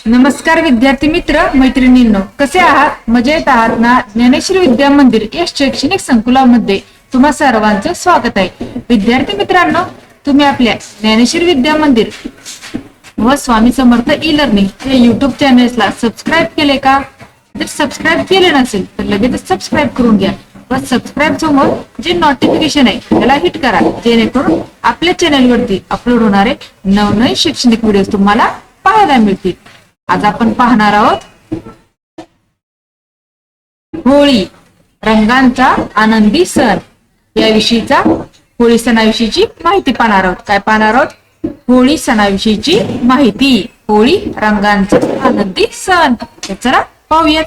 नमस्कार विद्यार्थी मित्र मैत्रिणींनो, कसे आहात? मजेत आहात ना? ज्ञानेश्वरी विद्या मंदिर या शैक्षणिक संकुलामध्ये तुम्हा सर्वांचं स्वागत आहे. विद्यार्थी मित्रांनो, तुम्ही आपल्या ज्ञानेश्वरी विद्या मंदिर व स्वामी समर्थ ई लर्निंग या युट्यूब चॅनलला सबस्क्राईब केले का? जर सबस्क्राईब केले नसेल तर लगेच सबस्क्राईब करून घ्या व सबस्क्राईब समोर जे नोटिफिकेशन आहे त्याला हिट करा, जेणेकरून आपल्या चॅनलवरती अपलोड होणारे नवनवीन शैक्षणिक व्हिडिओ तुम्हाला पाहायला मिळतील. आज आपण पाहणार आहोत होळी, रंगांचा आनंदी सण याविषयीचा होळी सणाविषयीची माहिती पाहणार आहोत. काय पाहणार आहोत? होळी सणाविषयीची माहिती. होळी रंगांचा आनंदी सण. चला पाहूयात.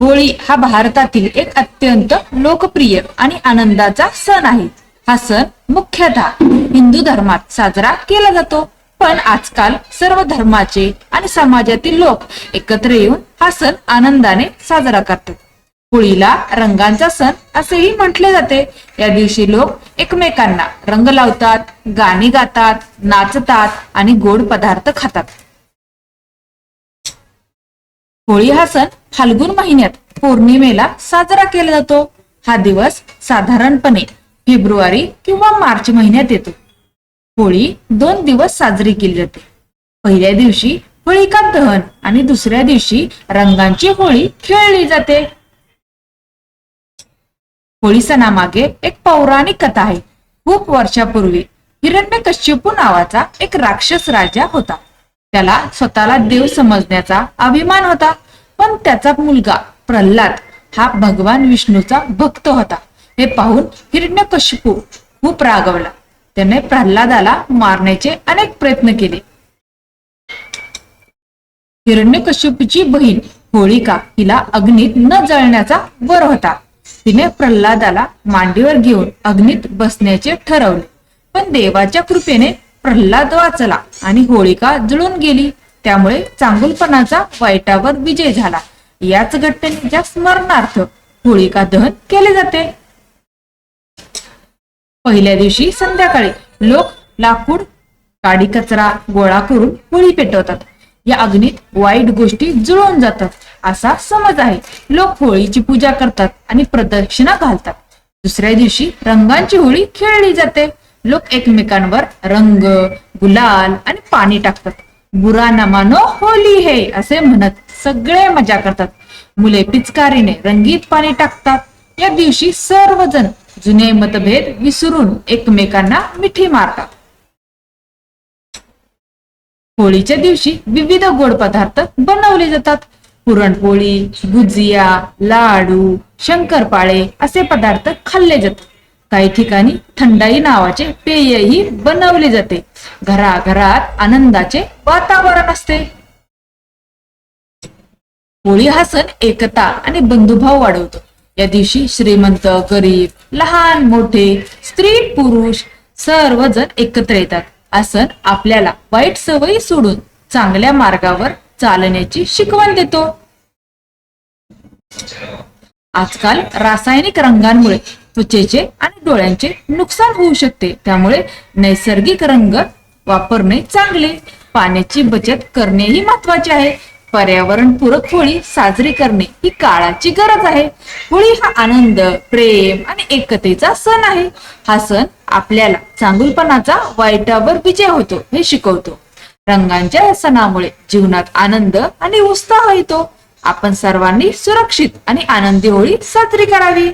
होळी हा भारतातील एक अत्यंत लोकप्रिय आणि आनंदाचा सण आहे. हा सण मुख्यतः हिंदू धर्मात साजरा केला जातो, पण आजकाल सर्व धर्माचे आणि समाजातील लोक एकत्र येऊन हा सण आनंदाने साजरा करतात. होळीला रंगांचा सण असेही म्हटले जाते. या दिवशी लोक एकमेकांना रंग लावतात, गाणी गातात, नाचतात आणि गोड पदार्थ खातात. होळी हा सण फाल्गुन महिन्यात पौर्णिमेला साजरा केला जातो. हा दिवस साधारणपणे फेब्रुवारी किंवा मार्च महिन्यात येतो. होळी 2 दिवस साजरी केली जाते. पहिल्या दिवशी होळिका दहन आणि दुसऱ्या दिवशी रंगांची होळी खेळली जाते. होळी सणामागे एक पौराणिक कथा आहे. खूप वर्षापूर्वी हिरण्यकश्यपू नावाचा एक राक्षस राजा होता. त्याला स्वतःला देव समजण्याचा अभिमान होता, पण त्याचा मुलगा प्रल्हाद हा भगवान विष्णूचा भक्त होता. हे पाहून हिरण्यकश्यपू खूप रागवला. त्याने प्रल्हादाला मारण्याचे अनेक प्रयत्न केले. हिरण्यकश्यपूची बहीण होळिका हिला अग्नीत न जळण्याचा वर होता. तिने प्रल्हादाला मांडीवर घेऊन अग्नीत बसण्याचे ठरवले, पण देवाच्या कृपेने प्रल्हाद वाचला आणि होळिका जळून गेली. त्यामुळे चांगुलपणाचा वाईटावर विजय झाला. याच घटनेच्या स्मरणार्थ होळिका दहन केले जाते. पहिल्या दिवशी संध्याकाळी लोक लाकूड, काडी कचरा गोळा करून होळी पेटवतात. या अग्नीत वाईट गोष्टी जुळून जातात असा समज आहे. लोक होळीची पूजा करतात आणि प्रदक्षिणा घालतात. दुसऱ्या दिवशी रंगांची होळी खेळली जाते. लोक एकमेकांवर रंग, गुलाल आणि पाणी टाकतात. बुरा न मानो होली है असे म्हणत सगळे मजा करतात. मुले पिचकारीने रंगीत पाणी टाकतात. या दिवशी सर्वजण जुने मतभेद विसरून एकमेकांना मिठी मारतात. होळीच्या दिवशी विविध गोड पदार्थ बनवले जातात. पुरणपोळी, गुजिया, लाडू, शंकरपाळे असे पदार्थ खाल्ले जातात. काही ठिकाणी थंडाई नावाचे पेयही बनवले जाते. घराघरात आनंदाचे वातावरण असते. होळी हा सण एकता आणि बंधुभाव वाढवतो. या दिवशी श्रीमंत, गरीब, लहान मोठे, स्त्री पुरुष सर्वजण एकत्र येतात. हा सण आपल्याला वाईट सवयी सोडून चांगल्या मार्गावर चालण्याची शिकवण देतो. आजकाल रासायनिक रंगांमुळे त्वचेचे आणि डोळ्यांचे नुकसान होऊ शकते. त्यामुळे नैसर्गिक रंग वापरणे चांगले. पाण्याची बचत करणेही महत्वाचे आहे. पर्यावरणपूरक होळी साजरी करणे ही काळाची गरज आहे. होळी हा आनंद, प्रेम आणि एकतेचा सण आहे. हा सण आपल्याला चांगुलपणाचा वाईटावर विजय होतो हे शिकवतो. रंगांच्या सणामुळे जीवनात आनंद आणि उत्साह येतो. आपण सर्वांनी सुरक्षित आणि आनंदी होळी साजरी करावी.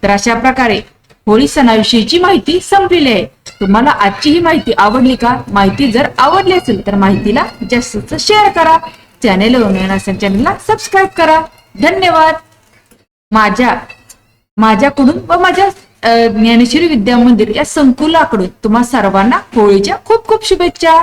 तर अशा प्रकारे होळी सणाविषयीची माहिती संपलेली आहे. तुम्हाला आजची ही माहिती आवडली का? माहिती जर आवडली असेल तर माहितीला जास्त शेअर करा. चॅनलला सबस्क्राईब करा. धन्यवाद. माझ्याकडून व माझ्या ज्ञानेश्वरी विद्या मंदिर या संकुलाकडून तुम्हा सर्वांना होळीच्या खूप खूप शुभेच्छा.